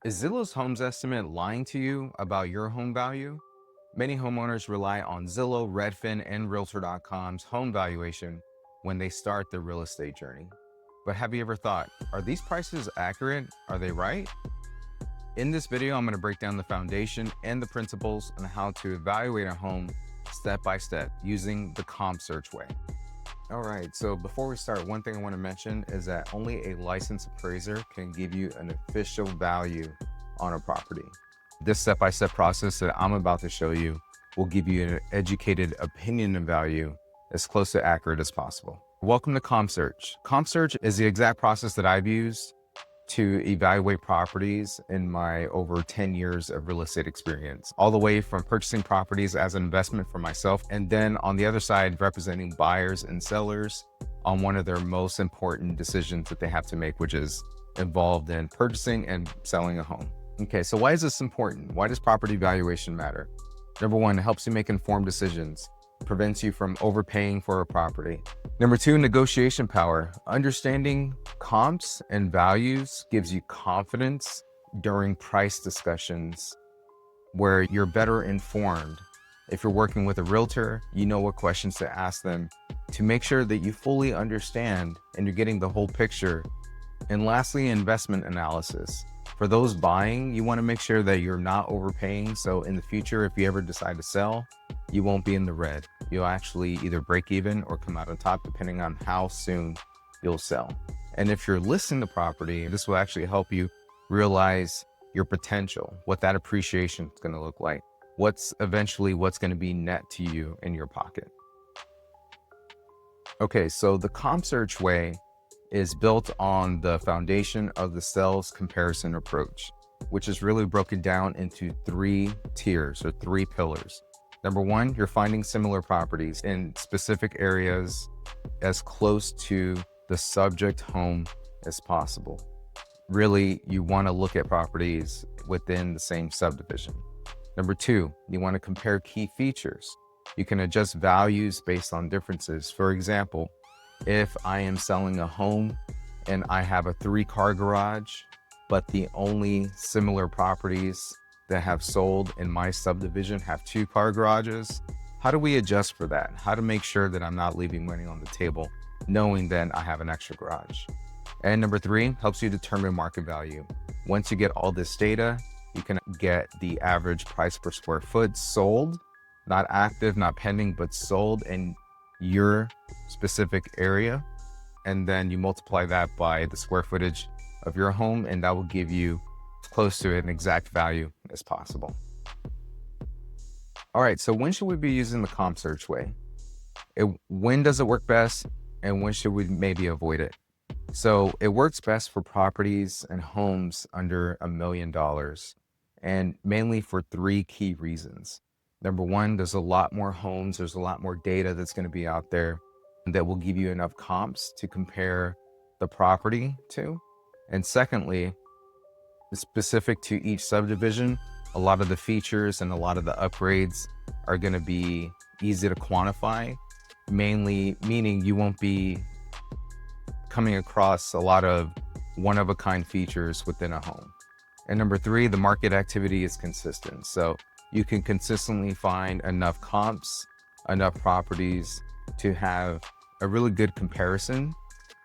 Is Zillow's homes estimate lying to you about your home value? Many homeowners rely on Zillow, Redfin, and Realtor.com's home valuation when they start their real estate journey. But have you ever thought, are these prices accurate? Are they right? In this video, I'm going to break down the foundation and the principles on how to evaluate a home step by step using the CompSearch way. All right, so before we start, one thing I want to mention is that only a licensed appraiser can give you an official value on a property. This step-by-step process that I'm about to show you will give you an educated opinion and value as close to accurate as possible. Welcome to CompSearch. CompSearch is the exact process that I've used to evaluate properties in my over 10 years of real estate experience, all the way from purchasing properties as an investment for myself, and then on the other side, representing buyers and sellers on one of their most important decisions that they have to make, which is involved in purchasing and selling a home. Okay, so why is this important? Why does property valuation matter? Number one, it helps you make informed decisions, prevents you from overpaying for a property. Number two, negotiation power. Understanding comps and values gives you confidence during price discussions where you're better informed. If you're working with a realtor, you know what questions to ask them to make sure that you fully understand and you're getting the whole picture. And lastly, investment analysis. For those buying, you want to make sure that you're not overpaying. So in the future, if you ever decide to sell, you won't be in the red. You'll actually either break even or come out on top, depending on how soon you'll sell. And if you're listing the property, this will actually help you realize your potential, what that appreciation is going to look like, what's going to be net to you in your pocket. Okay, so the CompSearch way is built on the foundation of the sales comparison approach, which is really broken down into three tiers or three pillars. Number one, you're finding similar properties in specific areas as close to the subject home as possible. Really, you want to look at properties within the same subdivision. Number two, you want to compare key features. You can adjust values based on differences. For example, if I am selling a home and I have a 3-car garage, but the only similar properties that have sold in my subdivision have 2-car garages, how do we adjust for that? How to make sure that I'm not leaving money on the table, knowing that I have an extra garage? And number three, helps you determine market value. Once you get all this data, you can get the average price per square foot sold, not active, not pending, but sold in your specific area. And then you multiply that by the square footage of your home, and that will give you close to an exact value as possible. All right, so when should we be using the CompSearch way? When does it work best, and when should we maybe avoid it? So it works best for properties and homes under $1 million, and mainly for three key reasons. Number one, there's a lot more homes, there's a lot more data that's going to be out there that will give you enough comps to compare the property to. And secondly, specific to each subdivision, a lot of the features and a lot of the upgrades are going to be easy to quantify, mainly meaning you won't be coming across a lot of one-of-a-kind features within a home. And number three, the market activity is consistent. So you can consistently find enough comps, enough properties to have a really good comparison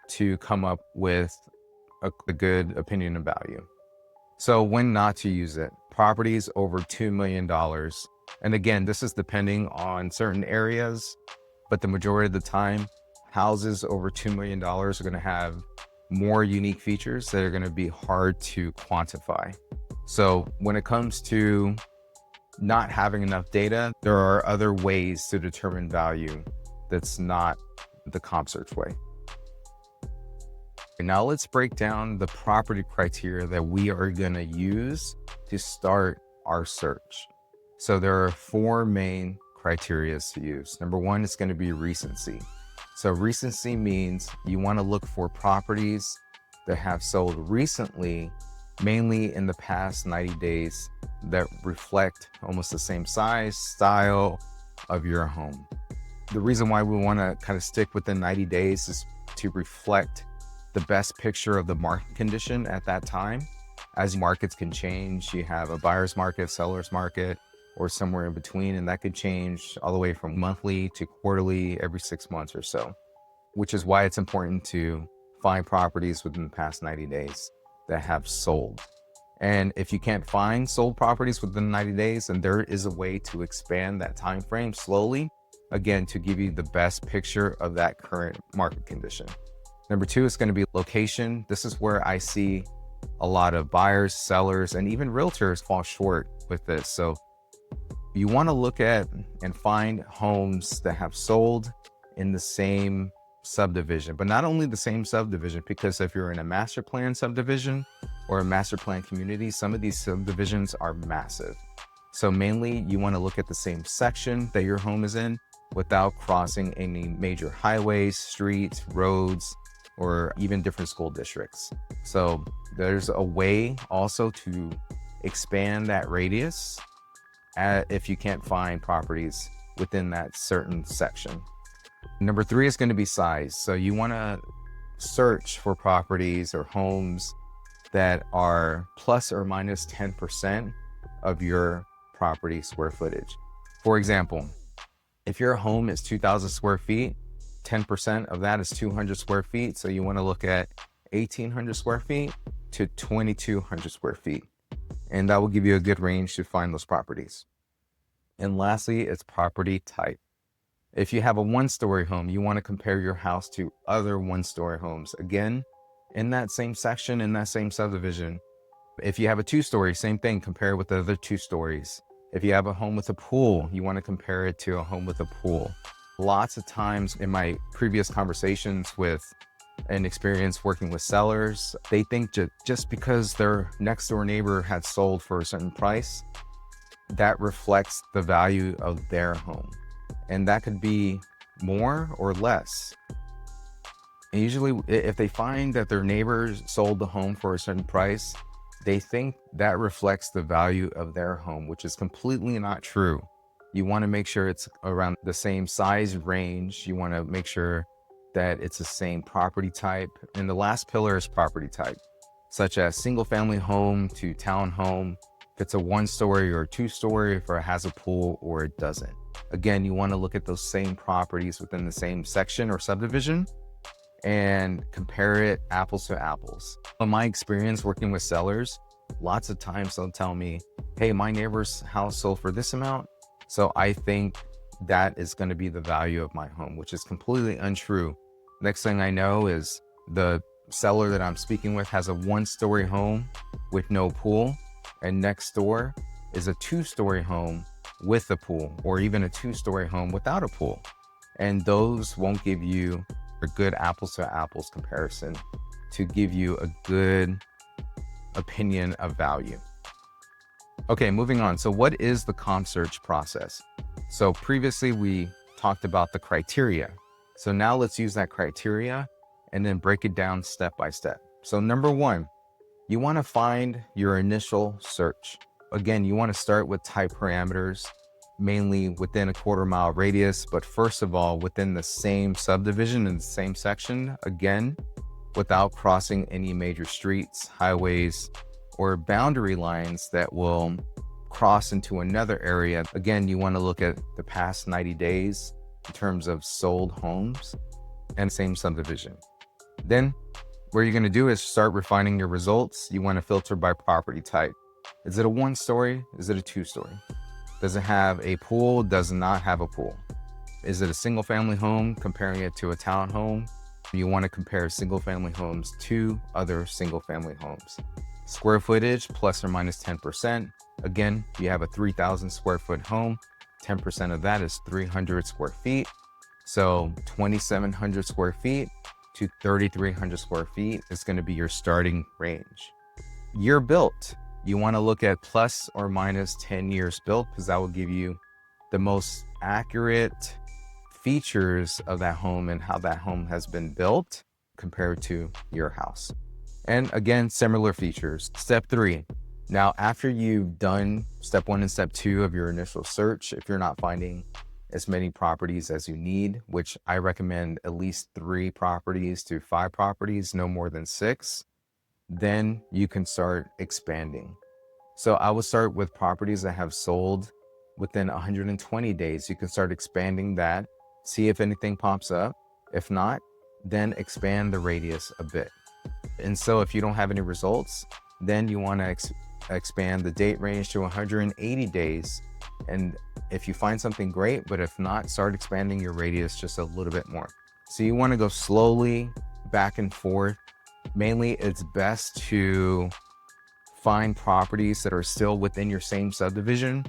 to come up with a good opinion and value. So when not to use it, properties over $2 million. And again, this is depending on certain areas, but the majority of the time, houses over $2 million are going to have more unique features that are going to be hard to quantify. So when it comes to not having enough data, there are other ways to determine value that's not the CompSearch way. Now let's break down the property criteria that we are going to use to start our search. So there are 4 main criteria to use. Number one is going to be recency. So recency means you want to look for properties that have sold recently, mainly in the past 90 days, that reflect almost the same size, style of your home. The reason why we want to kind of stick within 90 days is to reflect the best picture of the market condition at that time. As markets can change, you have a buyer's market, seller's market, or somewhere in between, and that could change all the way from monthly to quarterly every 6 months or so, which is why it's important to find properties within the past 90 days that have sold. And if you can't find sold properties within 90 days, then there is a way to expand that time frame slowly, again, to give you the best picture of that current market condition. Number two is going to be location. This is where I see a lot of buyers, sellers, and even realtors fall short with this. So you want to look at and find homes that have sold in the same subdivision, but not only the same subdivision, because if you're in a master plan subdivision or a master plan community, some of these subdivisions are massive. So mainly you want to look at the same section that your home is in without crossing any major highways, streets, roads, or even different school districts. So there's a way also to expand that radius if you can't find properties within that certain section. Number three is going to be size. So you want to search for properties or homes that are plus or minus 10% of your property square footage. For example, if your home is 2,000 square feet, 10% of that is 200 square feet. So you want to look at 1,800 square feet to 2,200 square feet. And that will give you a good range to find those properties. And lastly, it's property type. If you have a one-story home, you want to compare your house to other one-story homes. Again, in that same section, in that same subdivision. If you have a two-story, same thing, compare it with the other two stories. If you have a home with a pool, you want to compare it to a home with a pool. Lots of times in my previous conversations with an experience working with sellers, they think just because their next door neighbor had sold for a certain price, that reflects the value of their home. And that could be more or less. And usually if they find that their neighbors sold the home for a certain price, they think that reflects the value of their home, which is completely not true. You want to make sure it's around the same size range. You want to make sure that it's the same property type. And the last pillar is property type, such as single family home to townhome, if it's a one-story or a two-story, if it has a pool or it doesn't. Again, you want to look at those same properties within the same section or subdivision and compare it apples to apples. In my experience working with sellers, lots of times they'll tell me, hey, my neighbor's house sold for this amount, so I think that is going to be the value of my home, which is completely untrue. Next thing I know is the seller that I'm speaking with has a one-story home with no pool, and next door is a two-story home with a pool, or even a two-story home without a pool. And those won't give you a good apples to apples comparison to give you a good opinion of value. Okay, moving on. So what is the CompSearch process? So previously we talked about the criteria. So now let's use that criteria and then break it down step by step. So number one, you want to find your initial search. Again, you want to start with type parameters, mainly within a quarter-mile radius, but first of all, within the same subdivision in the same section, again, without crossing any major streets, highways, or boundary lines that will cross into another area. Again, you want to look at the past 90 days in terms of sold homes and same subdivision. Then what you're going to do is start refining your results. You want to filter by property type. Is it a one-story? Is it a two-story? Does it have a pool? Does it not have a pool? Is it a single-family home? Comparing it to a townhome, you want to compare single-family homes to other single-family homes. Square footage, plus or minus 10%. Again, you have a 3,000 square foot home, 10% of that is 300 square feet. So 2,700 square feet to 3,300 square feet is going to be your starting range. Year built, you want to look at plus or minus 10 years built, because that will give you the most accurate features of that home and how that home has been built compared to your house. And again, similar features. Step three. Now, after you've done step one and step two of your initial search, if you're not finding as many properties as you need, which I recommend at least 3 properties to 5 properties, no more than 6, then you can start expanding. So I would start with properties that have sold within 120 days. You can start expanding that, see if anything pops up. If not, then expand the radius a bit. And so if you don't have any results, then you want to expand the date range to 180 days. And if you find something, great, but if not, start expanding your radius just a little bit more. So you want to go slowly back and forth. Mainly, it's best to find properties that are still within your same subdivision,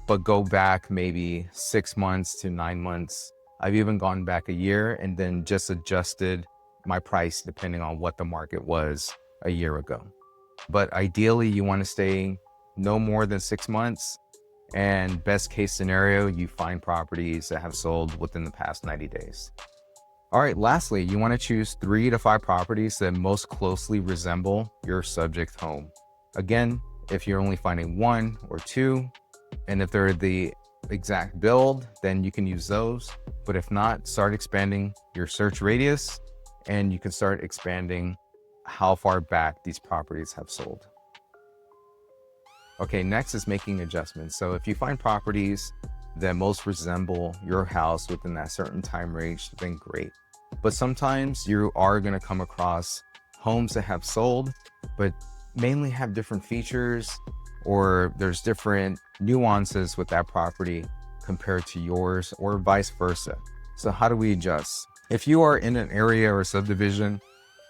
but go back maybe 6 months to 9 months. I've even gone back a year and then just adjusted my price depending on what the market was a year ago. But ideally, you want to stay no more than 6 months. And best case scenario, you find properties that have sold within the past 90 days. All right, lastly, you want to choose 3 to 5 properties that most closely resemble your subject home. Again, if you're only finding 1 or 2, and if they're the exact build, then you can use those. But if not, start expanding your search radius, and you can start expanding how far back these properties have sold. Okay, next is making adjustments. So if you find properties that most resemble your house within that certain time range, then great. But sometimes you are going to come across homes that have sold, but mainly have different features, or there's different nuances with that property compared to yours, or vice versa. So how do we adjust? If you are in an area or subdivision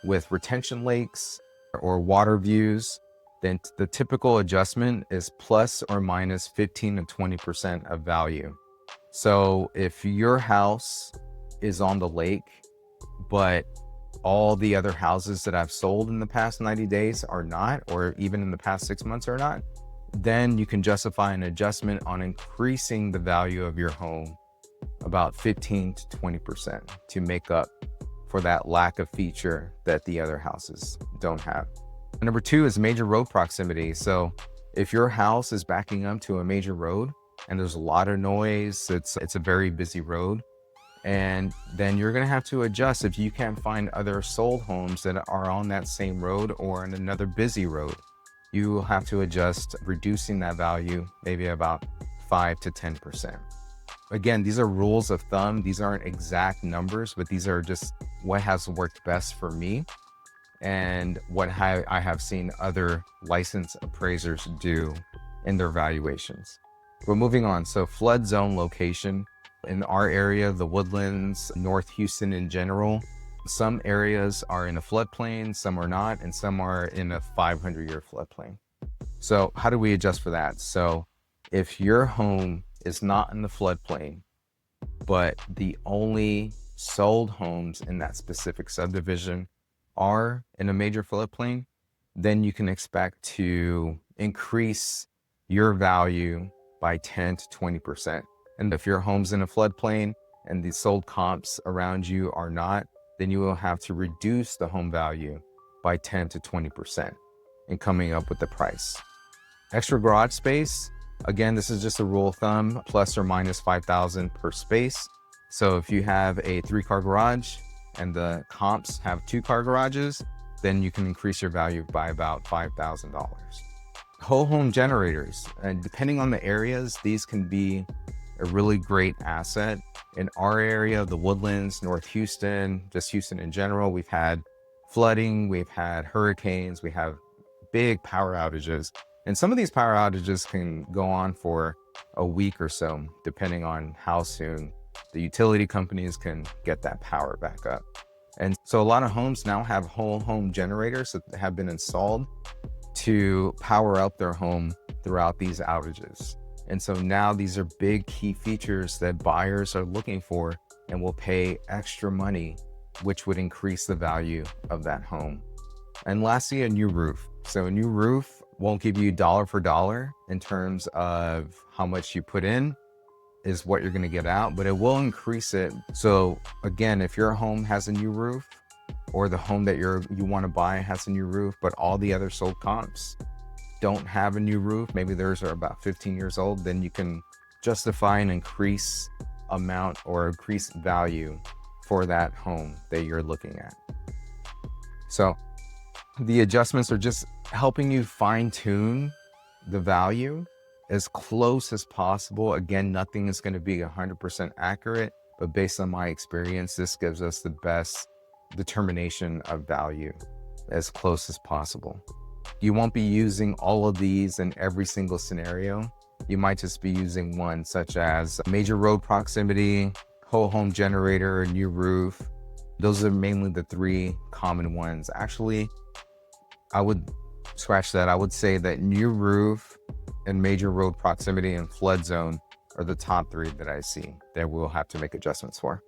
with retention lakes or water views, then the typical adjustment is plus or minus 15 to 20% of value. So if your house is on the lake, but all the other houses that I've sold in the past 90 days are not, or even in the past 6 months are not, then you can justify an adjustment on increasing the value of your home about 15 to 20% to make up for that lack of feature that the other houses don't have. Number 2 is major road proximity. So if your house is backing up to a major road and there's a lot of noise, it's a very busy road, and then you're going to have to adjust if you can't find other sold homes that are on that same road or on another busy road. You will have to adjust, reducing that value maybe about 5 to 10%. Again, these are rules of thumb. These aren't exact numbers, but these are just what has worked best for me and what I have seen other licensed appraisers do in their valuations. But moving on, so flood zone location. In our area, the Woodlands, North Houston in general, some areas are in a floodplain, some are not, and some are in a 500-year floodplain. So how do we adjust for that? So if your home is not in the floodplain, but the only sold homes in that specific subdivision are in a major floodplain, then you can expect to increase your value by 10 to 20%. And if your home's in a floodplain and the sold comps around you are not, then you will have to reduce the home value by 10 to 20% in coming up with the price. Extra garage space, again, this is just a rule of thumb, plus or minus $5,000 per space. So if you have a 3-car garage and the comps have 2-car garages, then you can increase your value by about $5,000. Whole home generators, and depending on the areas, these can be a really great asset. In our area, the Woodlands, North Houston, just Houston in general, we've had flooding, we've had hurricanes, we have big power outages. And some of these power outages can go on for a week or so, depending on how soon the utility companies can get that power back up. And so a lot of homes now have whole home generators that have been installed to power up their home throughout these outages. And so now these are big key features that buyers are looking for and will pay extra money, which would increase the value of that home. And lastly, a new roof. So a new roof won't give you dollar for dollar in terms of how much you put in is what you're going to get out, but it will increase it. So again, if your home has a new roof, or the home that you want to buy has a new roof, but all the other sold comps don't have a new roof, maybe theirs are about 15 years old, then you can justify an increase amount or increase value for that home that you're looking at. So The adjustments are just helping you fine tune the value as close as possible. Again, nothing is going to be 100% accurate, but based on my experience, this gives us the best determination of value as close as possible. You won't be using all of these in every single scenario. You might just be using one, such as major road proximity, whole home generator, new roof. Those are mainly the three common ones. Actually, I would scratch that. I would say that new roof and major road proximity and flood zone are the top three that I see that we'll have to make adjustments for.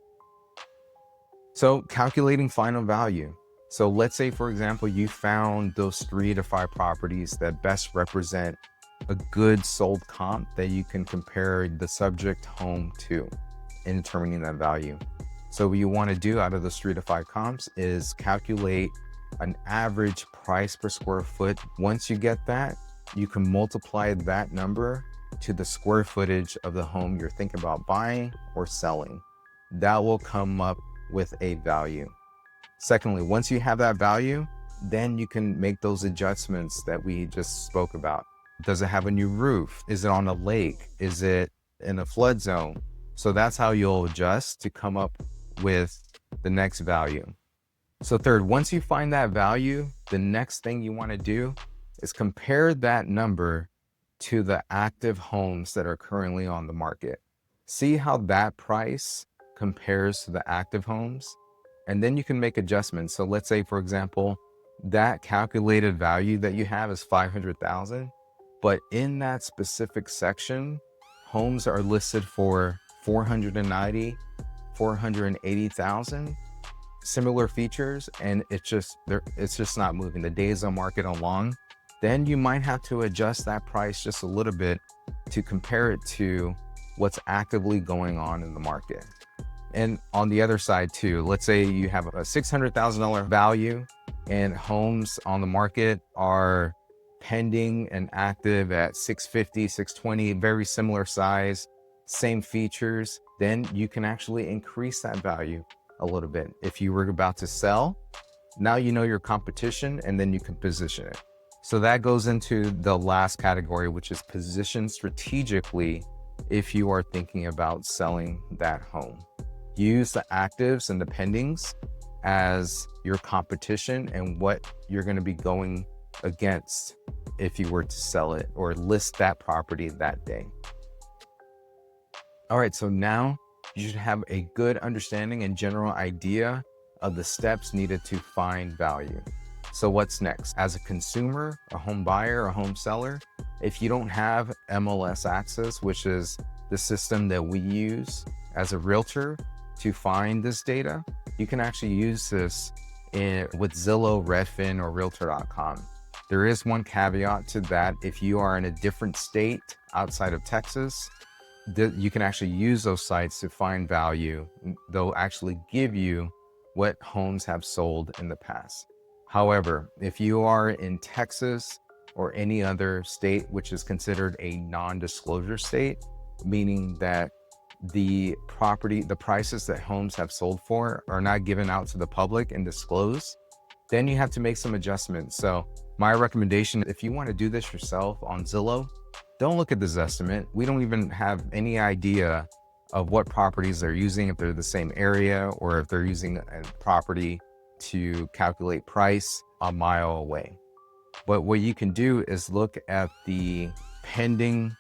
So calculating final value. So let's say, for example, you found those 3 to 5 properties that best represent a good sold comp that you can compare the subject home to in determining that value. So what you want to do out of those 3 to 5 comps is calculate an average price per square foot. Once you get that, you can multiply that number to the square footage of the home you're thinking about buying or selling. That will come up with a value. Secondly, once you have that value, then you can make those adjustments that we just spoke about. Does it have a new roof? Is it on a lake? Is it in a flood zone? So that's how you'll adjust to come up with the next value. So third, once you find that value, the next thing you want to do is compare that number to the active homes that are currently on the market. See how that price compares to the active homes, and then you can make adjustments. So let's say, for example, that calculated value that you have is 500,000, but in that specific section, homes are listed for 490, 480,000, similar features, and it's just not moving. The days on market are long. Then you might have to adjust that price just a little bit to compare it to what's actively going on in the market. And on the other side too, let's say you have a $600,000 value and homes on the market are pending and active at 650, 620, very similar size, same features. Then you can actually increase that value a little bit. If you were about to sell, now you know your competition, and then you can position it. So that goes into the last category, which is position strategically if you are thinking about selling that home. Use the actives and the pendings as your competition and what you're going to be going against if you were to sell it or list that property that day. All right, so now you should have a good understanding and general idea of the steps needed to find value. So what's next? As a consumer, a home buyer, a home seller, if you don't have MLS access, which is the system that we use as a realtor to find this data, you can actually use this with Zillow, Redfin, or Realtor.com. There is one caveat to that. If you are in a different state outside of Texas, you can actually use those sites to find value. They'll actually give you what homes have sold in the past. However, if you are in Texas or any other state which is considered a non-disclosure state, meaning that the prices that homes have sold for are not given out to the public and disclosed, then you have to make some adjustments. So my recommendation, if you want to do this yourself on Zillow, don't look at this estimate. We don't even have any idea of what properties they're using, if they're the same area or if they're using a property to calculate price a mile away. But what you can do is look at the pending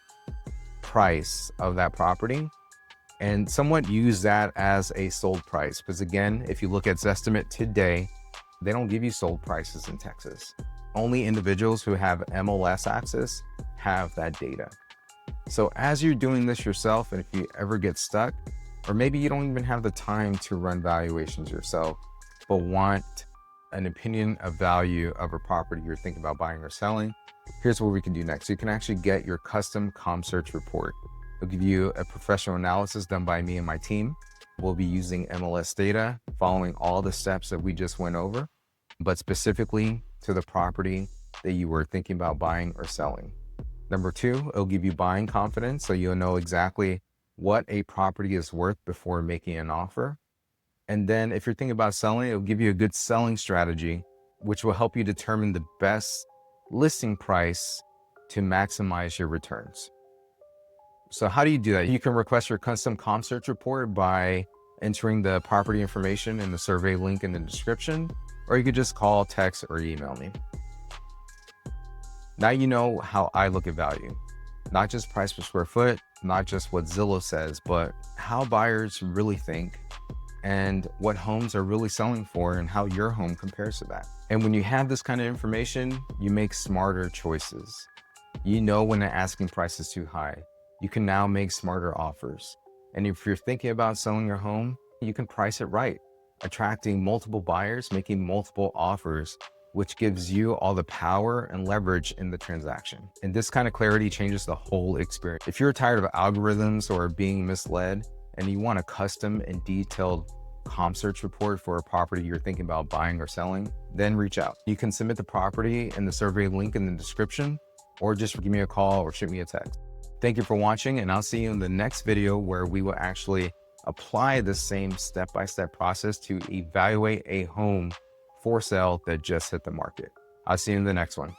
price of that property and somewhat use that as a sold price. Because again, if you look at Zestimate today, they don't give you sold prices in Texas. Only individuals who have MLS access have that data. So as you're doing this yourself, and if you ever get stuck, or maybe you don't even have the time to run valuations yourself, but want an opinion of value of a property you're thinking about buying or selling, here's what we can do next. You can actually get your custom CompSearch report. It'll give you a professional analysis done by me and my team. We'll be using MLS data, following all the steps that we just went over, but specifically to the property that you were thinking about buying or selling. Number two, it'll give you buying confidence, so you'll know exactly what a property is worth before making an offer. And then if you're thinking about selling, it'll give you a good selling strategy which will help you determine the best listing price to maximize your returns. So how do you do that? You can request your custom CompSearch report by entering the property information in the survey link in the description, or you could just call, text, or email me. Now you know how I look at value, not just price per square foot, not just what Zillow says, but how buyers really think and what homes are really selling for and how your home compares to that. And when you have this kind of information, you make smarter choices. You know when the asking price is too high. You can now make smarter offers. And if you're thinking about selling your home, you can price it right, attracting multiple buyers, making multiple offers, which gives you all the power and leverage in the transaction. And this kind of clarity changes the whole experience. If you're tired of algorithms or being misled and you want a custom and detailed CompSearch report for a property you're thinking about buying or selling, then reach out. You can submit the property in the survey link in the description, or just give me a call or shoot me a text. Thank you for watching, and I'll see you in the next video where we will actually apply the same step-by-step process to evaluate a home for sale that just hit the market. I'll see you in the next one.